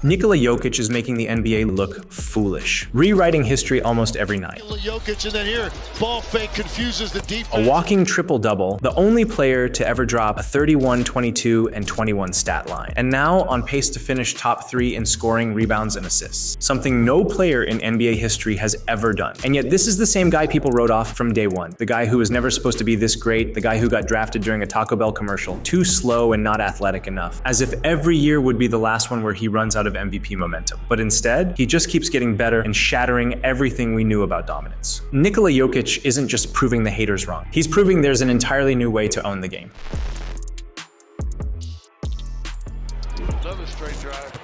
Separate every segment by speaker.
Speaker 1: Nikola Jokic is making the NBA look foolish, rewriting history almost every night.
Speaker 2: Nikola Jokic, and then here, ball fake confuses the defense.
Speaker 1: A walking triple-double, the only player to ever drop a 31, 22, and 21 stat line. And now on pace to finish top 3 in scoring, rebounds, and assists. Something no player in NBA history has ever done. And yet this is the same guy people wrote off from day one. The guy who was never supposed to be this great, the guy who got drafted during a Taco Bell commercial, too slow and not athletic enough. As if every year would be the last one where he runs out of MVP momentum. But instead, he just keeps getting better and shattering everything we knew about dominance. Nikola Jokic isn't just proving the haters wrong. He's proving there's an entirely new way to own the game.
Speaker 2: Another straight drive.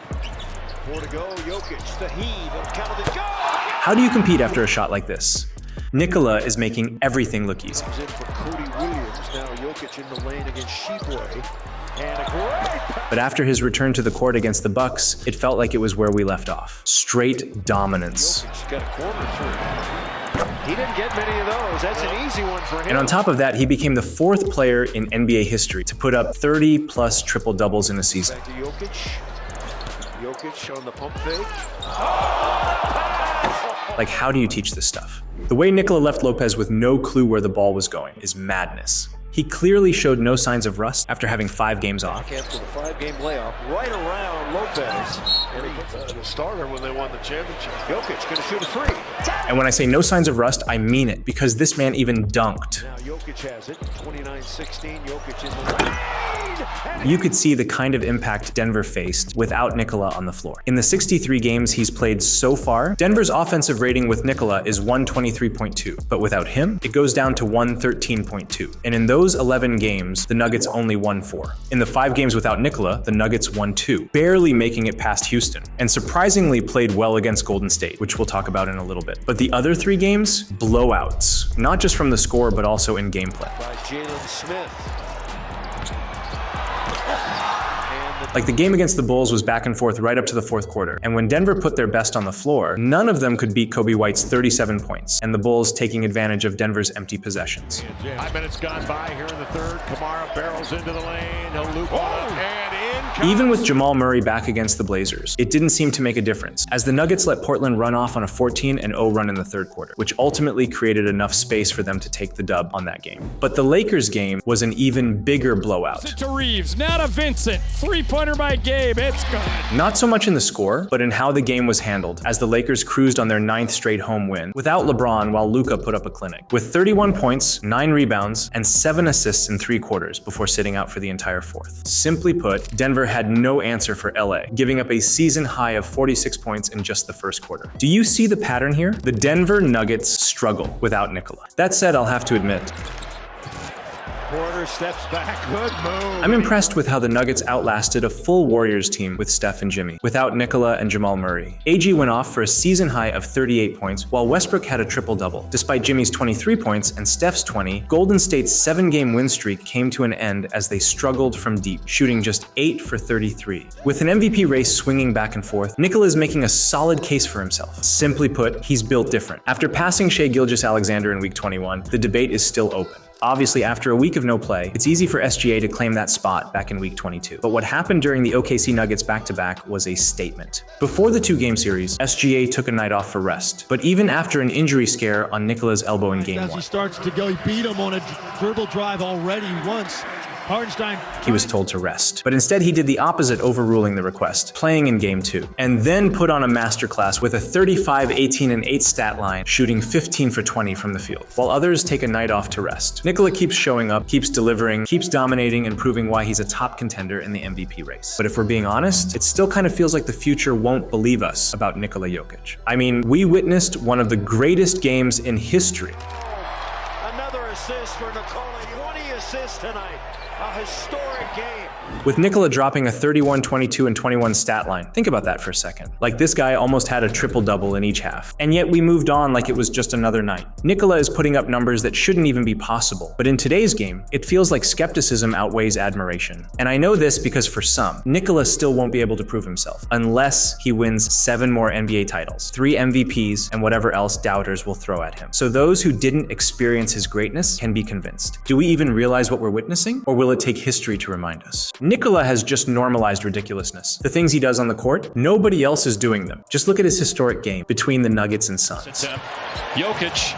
Speaker 2: 4 to go. Jokic, the heave, uncounted, go!
Speaker 1: How do you compete after a shot like this? Nikola is making everything look easy.
Speaker 2: Comes in for Cody Williams. Now Jokic in the lane against Sheepway. And a great pass.
Speaker 1: But after his return to the court against the Bucks, it felt like it was where we left off. Straight dominance.
Speaker 2: Jokic got a corner three. He didn't get many of those. That's an easy one for him.
Speaker 1: And on top of that, he became the 4th player in NBA history to put up 30-plus triple-doubles in a season.
Speaker 2: Back to Jokic. Jokic on the pump fake.
Speaker 1: Like, how do you teach this stuff? The way Nikola left Lopez with no clue where the ball was going is madness. He clearly showed no signs of rust after having 5 games off.
Speaker 2: Cancel the 5-game layoff right around Lopez. And he the starter when they won the championship. Jokic going to shoot a 3.
Speaker 1: And when I say no signs of rust, I mean it, because this man even dunked.
Speaker 2: Now Jokic has it. 29-16. Jokic in the lead.
Speaker 1: You could see the kind of impact Denver faced without Nikola on the floor. In the 63 games he's played so far, Denver's offensive rating with Nikola is 123.2, but without him, it goes down to 113.2. And in those 11 games, the Nuggets only won 4. In the 5 games without Nikola, the Nuggets won 2, barely making it past Houston, and surprisingly played well against Golden State, which we'll talk about in a little bit. But the other 3 games, blowouts, not just from the score, but also in gameplay.
Speaker 2: By Jalen Smith.
Speaker 1: Like the game against the Bulls was back and forth right up to the 4th quarter. And when Denver put their best on the floor, none of them could beat Kobe White's 37 points, and the Bulls taking advantage of Denver's empty possessions.
Speaker 3: 5 minutes gone by here in the 3rd. Kamara barrels into the lane. He'll loop on up and in.
Speaker 1: Even with Jamal Murray back against the Blazers, it didn't seem to make a difference, as the Nuggets let Portland run off on a 14-0 run in the 3rd quarter, which ultimately created enough space for them to take the dub on that game. But the Lakers game was an even bigger blowout.
Speaker 4: To Reeves, now to Vincent. 3-pointer by Gabe, it's good.
Speaker 1: Not so much in the score, but in how the game was handled, as the Lakers cruised on their 9th straight home win, without LeBron while Luka put up a clinic. With 31 points, 9 rebounds, and 7 assists in 3 quarters before sitting out for the entire 4th. Simply put, Denver had no answer for LA, giving up a season high of 46 points in just the 1st quarter. Do you see the pattern here? The Denver Nuggets struggle without Nikola. That said, I'll have to admit,
Speaker 2: Porter steps back. Good move.
Speaker 1: I'm impressed with how the Nuggets outlasted a full Warriors team with Steph and Jimmy, without Nikola and Jamal Murray. AG went off for a season high of 38 points, while Westbrook had a triple-double. Despite Jimmy's 23 points and Steph's 20, Golden State's 7-game win streak came to an end as they struggled from deep, shooting just 8 for 33. With an MVP race swinging back and forth, Nikola is making a solid case for himself. Simply put, he's built different. After passing Shai Gilgeous-Alexander in Week 21, the debate is still open. Obviously, after a week of no play, it's easy for SGA to claim that spot back in Week 22. But what happened during the OKC Nuggets back-to-back was a statement. Before the 2-game series, SGA took a night off for rest. But even after an injury scare on Nikola's elbow in Game 1,
Speaker 5: as he starts to go, he beat him on a dribble drive already once. Hardenstein.
Speaker 1: He was told to rest. But instead, he did the opposite, overruling the request, playing in Game 2, and then put on a masterclass with a 35, 18, and 8 stat line, shooting 15 for 20 from the field, while others take a night off to rest. Nikola keeps showing up, keeps delivering, keeps dominating, and proving why he's a top contender in the MVP race. But if we're being honest, it still kind of feels like the future won't believe us about Nikola Jokic. I mean, we witnessed one of the greatest games in history.
Speaker 2: Another assist for Nikola. 20 assists tonight. A historic game.
Speaker 1: With Nikola dropping a 31, 22, and 21 stat line. Think about that for a second. Like, this guy almost had a triple-double in each half. And yet we moved on like it was just another night. Nikola is putting up numbers that shouldn't even be possible. But in today's game, it feels like skepticism outweighs admiration. And I know this because for some, Nikola still won't be able to prove himself unless he wins 7 more NBA titles, 3 MVPs, and whatever else doubters will throw at him. So those who didn't experience his greatness can be convinced. Do we even realize what we're witnessing? Or will it take history to remind us? Nikola has just normalized ridiculousness. The things he does on the court, nobody else is doing them. Just look at his historic game between the Nuggets and Suns.
Speaker 6: Jokic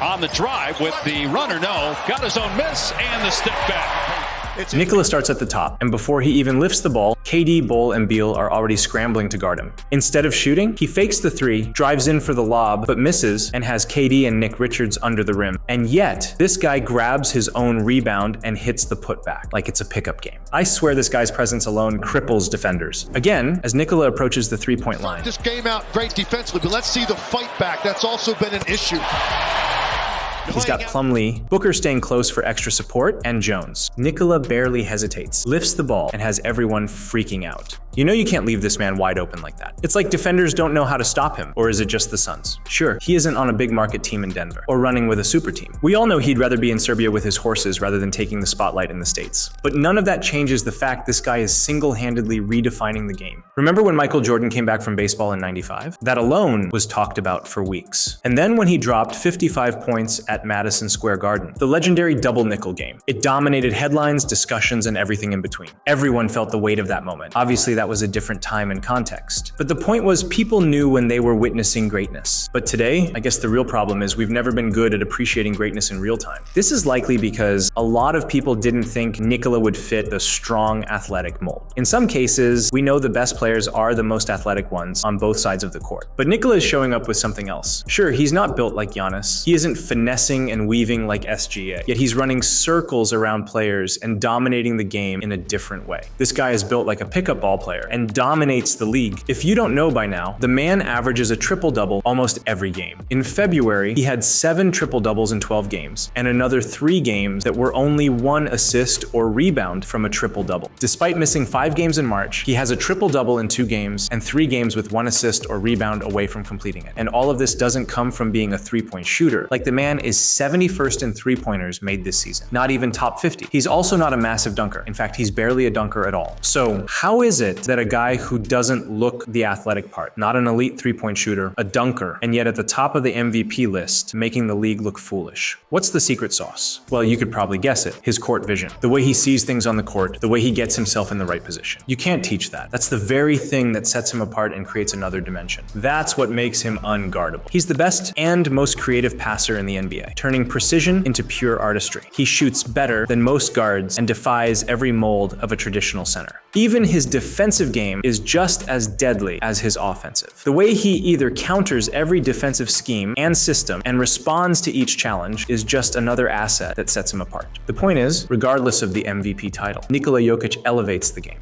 Speaker 6: on the drive with the runner, got his own miss and the step back.
Speaker 1: Nikola starts at the top, and before he even lifts the ball, KD, Bull, and Beal are already scrambling to guard him. Instead of shooting, he fakes the three, drives in for the lob, but misses, and has KD and Nick Richards under the rim. And yet, this guy grabs his own rebound and hits the putback, like it's a pickup game. I swear this guy's presence alone cripples defenders. Again, as Nikola approaches the three-point line.
Speaker 7: This game out great defensively, but let's see the fight back. That's also been an issue.
Speaker 1: He's got Plumlee, Booker staying close for extra support, and Jones. Nikola barely hesitates, lifts the ball, and has everyone freaking out. You know you can't leave this man wide open like that. It's like defenders don't know how to stop him, or is it just the Suns? Sure, he isn't on a big market team in Denver, or running with a super team. We all know he'd rather be in Serbia with his horses rather than taking the spotlight in the States. But none of that changes the fact this guy is single-handedly redefining the game. Remember when Michael Jordan came back from baseball in '95? That alone was talked about for weeks. And then when he dropped 55 points at Madison Square Garden, the legendary double nickel game. It dominated headlines, discussions, and everything in between. Everyone felt the weight of that moment. Obviously, that was a different time and context. But the point was, people knew when they were witnessing greatness. But today, I guess the real problem is we've never been good at appreciating greatness in real time. This is likely because a lot of people didn't think Nikola would fit the strong, athletic mold. In some cases, we know the best players are the most athletic ones on both sides of the court. But Nikola is showing up with something else. Sure, he's not built like Giannis. He isn't finessing and weaving like SGA. Yet he's running circles around players and dominating the game in a different way. This guy is built like a pickup ball player and dominates the league. If you don't know by now, the man averages a triple-double almost every game. In February, he had 7 triple-doubles in 12 games, and another 3 games that were only 1 assist or rebound from a triple-double. Despite missing 5 games in March, he has a triple-double in 2 games and 3 games with 1 assist or rebound away from completing it. And all of this doesn't come from being a three-point shooter. Like, the man is 71st in three-pointers made this season, not even top 50. He's also not a massive dunker. In fact, he's barely a dunker at all. So how is it that a guy who doesn't look the athletic part, not an elite three-point shooter, a dunker, and yet at the top of the MVP list, making the league look foolish? What's the secret sauce? Well, you could probably guess it. His court vision. The way he sees things on the court, the way he gets himself in the right position. You can't teach that. That's the very thing that sets him apart and creates another dimension. That's what makes him unguardable. He's the best and most creative passer in the NBA, turning precision into pure artistry. He shoots better than most guards and defies every mold of a traditional center. Even his defensive game is just as deadly as his offensive. The way he either counters every defensive scheme and system and responds to each challenge is just another asset that sets him apart. The point is, regardless of the MVP title, Nikola Jokic elevates the game.